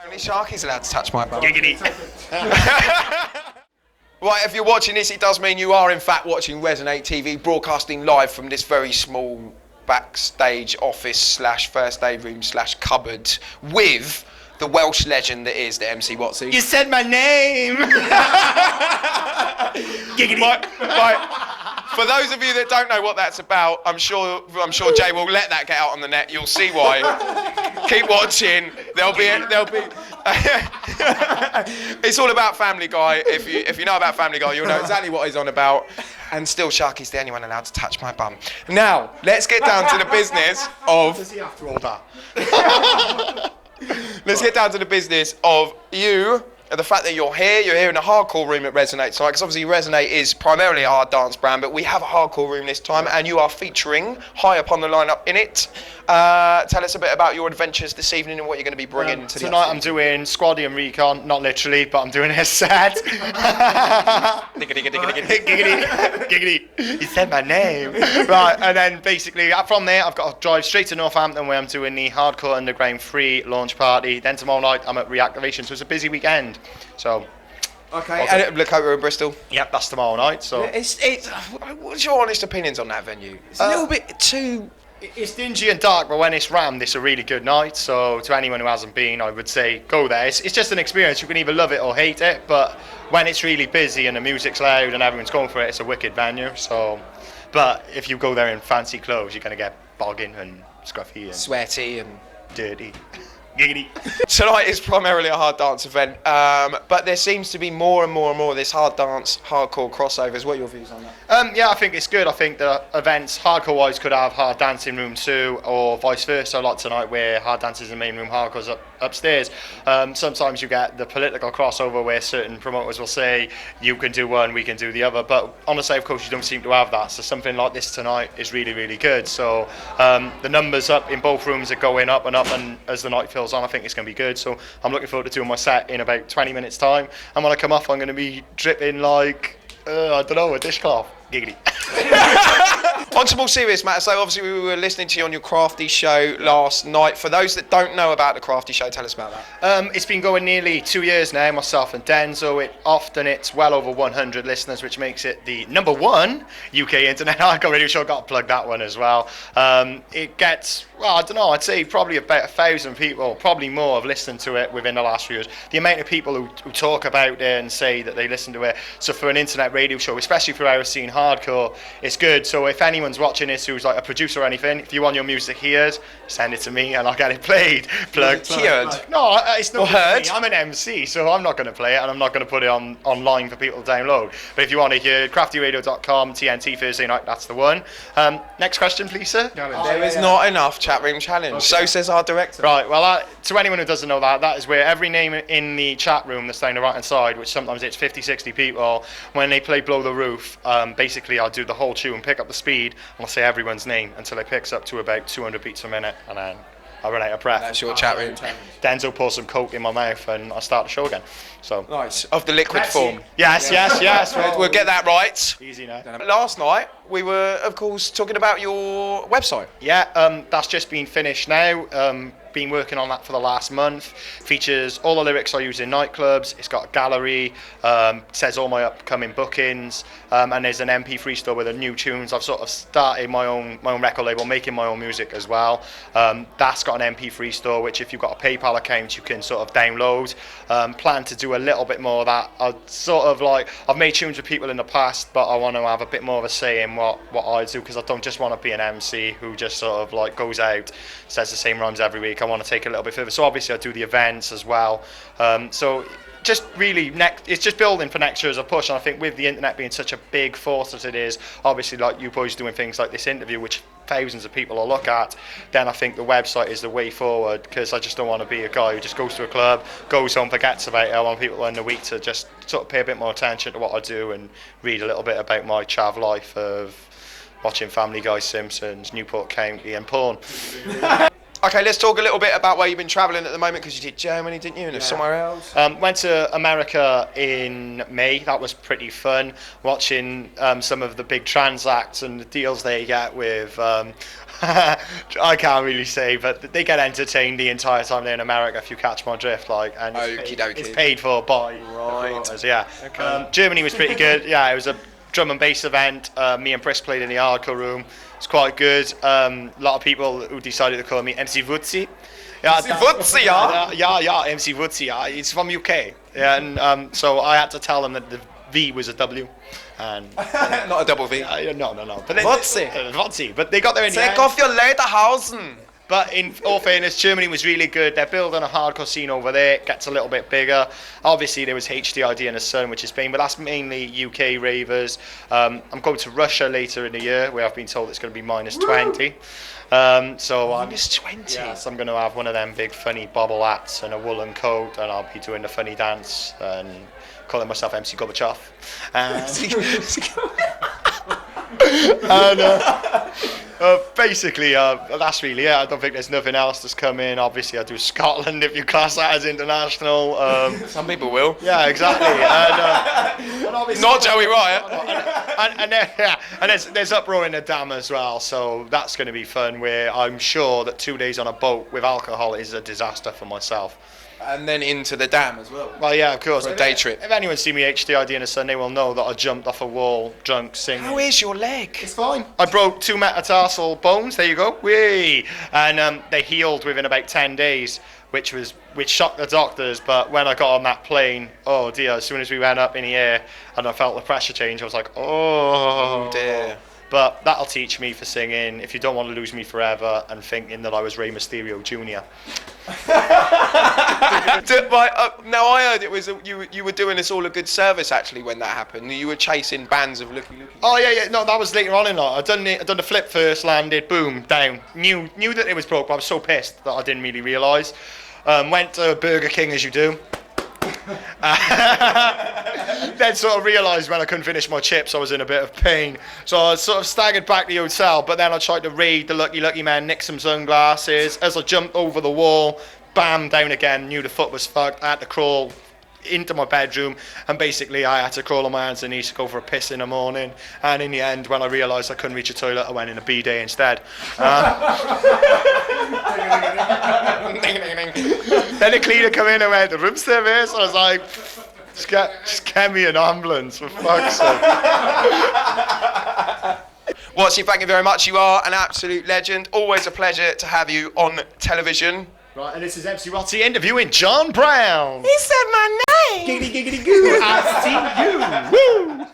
Only Sharky's allowed to touch my bum. Giggity. Right, if you're watching this, it does mean you are in fact watching Resonate TV, broadcasting live from this very small backstage office slash first aid room slash cupboard with the Welsh legend that is the Mc Wotsee. You said my name. Giggity. Right. For those of you that don't know what that's about, I'm sure Jay will let that get out on the net. You'll see why. Keep watching. There'll be. It's all about Family Guy. If you know about Family Guy, you'll know exactly what he's on about. And still, Sharky's the only one allowed to touch my bum. Now, let's get down to the business of. Does he after all that? Let's get down to the business of you. And the fact that you're here in a hardcore room at Resonate tonight, because obviously Resonate is primarily a hard dance brand, but we have a hardcore room this time, and you are featuring high up on the lineup in it. Tell us a bit about your adventures this evening and what you're going to be bringing to the tonight. I'm doing Squaddy and Recon, not literally, but I'm doing a set. Giggity. You said my name. Right, and then basically from there, I've got to drive straight to Northampton where I'm doing the Hardcore Underground Free launch party. Then tomorrow night, I'm at Reactivation, so it's a busy weekend. So. Okay, and at Lakota in Bristol. Yep, that's tomorrow night. So. What's your honest opinions on that venue? It's a little bit too. It's dingy and dark, but when it's rammed, it's a really good night. So to anyone who hasn't been, I would say go there. It's just an experience. You can either love it or hate it, but when it's really busy and the music's loud and everyone's going for it, it's a wicked venue. So, but if you go there in fancy clothes, you're going to get bogging and scruffy and sweaty and dirty. Giggity. Tonight is primarily a hard dance event, but there seems to be more and more of this hard dance, hardcore crossovers. What are your views on that? Yeah, I think it's good. I think the events, hardcore-wise, could have hard dance in room 2 or vice versa, like tonight where hard dance is in the main room, hardcore's upstairs. Sometimes you get the political crossover where certain promoters will say, you can do one, we can do the other, but on the South Coast you don't seem to have that, so something like this tonight is really, really good. So the numbers up in both rooms are going up, and as the night feels on, I think it's going to be good. So I'm looking forward to doing my set in about 20 minutes time, and when I come off I'm going to be dripping like I don't know, a dishcloth. Giggity. On to more serious matters. So obviously we were listening to you on your Crafty show last night. For those that don't know about the Crafty show, tell us about that. It's been going nearly 2 years now, myself and Denzo. It's well over 100 listeners, which makes it the #1 UK internet hardcore radio show. Got to plug that one as well. It gets, well, I don't know, I'd say probably about 1,000 people, probably more, have listened to it within the last few years. The amount of people who talk about it and say that they listen to it. So for an internet radio show, especially for our scene hardcore, it's good. So if anyone's watching this who's like a producer or anything, if you want your music heard, send it to me and I'll get it played. Plugged. Heard? No, it's not heard. I'm an MC, so I'm not going to play it and I'm not going to put it online for people to download. But if you want to hear, craftyradio.com, TNT Thursday night, that's the one. Next question, please, sir. There is not enough chat room challenge. Okay. So says our director. Right, well, to anyone who doesn't know that is where every name in the chat room that's down the right hand side, which sometimes it's 50, 60 people, when they play Blow the Roof, basically I'll do the whole tune, pick up the speed, and I'll say everyone's name until it picks up to about 200 beats a minute, and then I run out of breath. That's your chat room. Denzo pours some coke in my mouth and I start the show again. So nice. Of the liquid form. Yes. We'll get that right. Easy now. Last night we were, of course, talking about your website. Yeah, that's just been finished now. Been working on that for the last month. Features all the lyrics I use in nightclubs. It's got a gallery, says all my upcoming bookings, and there's an MP3 store with the new tunes. I've sort of started my own record label, making my own music as well. That's got an MP3 store, which if you've got a PayPal account, you can sort of download. Plan to do a little bit more of that. I've made tunes with people in the past, but I want to have a bit more of a say in what I do, because I don't just want to be an MC who just sort of like goes out, says the same rhymes every week. I want to take it a little bit further. So obviously I do the events as well. So just really, it's just building for next year as a push. And I think with the internet being such a big force as it is, obviously like you boys doing things like this interview, which thousands of people will look at, then I think the website is the way forward, because I just don't want to be a guy who just goes to a club, goes home, forgets about it. I want people in the week to just sort of pay a bit more attention to what I do and read a little bit about my chav life of watching Family Guy, Simpsons, Newport County and porn. Okay, let's talk a little bit about where you've been travelling at the moment, because you did Germany, didn't you, and somewhere else? Went to America in May. That was pretty fun. Watching some of the big transacts and the deals they get with. I can't really say, but they get entertained the entire time they're in America. If you catch my drift, like, and it's paid for by right. Yeah. Okay. Germany was pretty good. Yeah, it was a drum and bass event. Me and Briss played in the hardcore room. It's quite good. A lot of people who decided to call me Mc Wotsee. Yeah, MC Wotsee, yeah, MC Wotsee. Yeah, he's from UK. Yeah, and so I had to tell them that the V was a W, and not a double V. No. But Wotsee. But they got there in the end. Take off your lederhosen. But in all fairness, Germany was really good. They're building a hardcore scene over there. It gets a little bit bigger. Obviously, there was HDID and the Sun, which is Spain, but that's mainly UK ravers. I'm going to Russia later in the year, where I've been told it's going to be minus 20. Minus 20? Yes, I'm going to have one of them big funny bobble hats and a woolen coat, and I'll be doing the funny dance and calling myself MC Gorbachev. And basically, that's really it. I don't think there's nothing else that's come in. Obviously, I do Scotland if you class that as international. Some people will. Yeah, exactly. And not Joey Riot. And there's uproar in the dam as well, so that's going to be fun. Where I'm sure that 2 days on a boat with alcohol is a disaster for myself. And then into the dam as well. Well, yeah, of course. For a day trip. If anyone's seen me HDID on a Sunday, will know that I jumped off a wall drunk singing. How is your leg? It's fine. I broke 2 metatarsal bones. There you go. Whee! And they healed within about 10 days, which shocked the doctors. But when I got on that plane, oh dear! As soon as we went up in the air and I felt the pressure change, I was like, oh dear. But that'll teach me for singing. If you don't want to lose me forever, and thinking that I was Rey Mysterio Jr. Now I heard it was you were doing us all a good service actually when that happened. You were chasing bands of looky. Oh yeah. No, that was later on in life. I'd done the flip first, landed, boom, down. Knew that it was broke, but I was so pissed that I didn't really realise. Went to Burger King as you do. Then sort of realised when I couldn't finish my chips I was in a bit of pain, so I sort of staggered back to the hotel, but then I tried to raid the lucky man, nick some sunglasses. As I jumped over the wall, bam, down again, knew the foot was fucked. I had to crawl into my bedroom, and basically I had to crawl on my hands and knees to go for a piss in the morning, and in the end when I realised I couldn't reach a toilet I went in a B-day instead. Then the cleaner come in and went, the room service. I was like, just get me an ambulance, for fuck's sake. Wotsee, thank you very much. You are an absolute legend. Always a pleasure to have you on television. Right, and this is MC Wotsee interviewing John Brown. He said my name. Giggity giggity goo. I see you. Woo.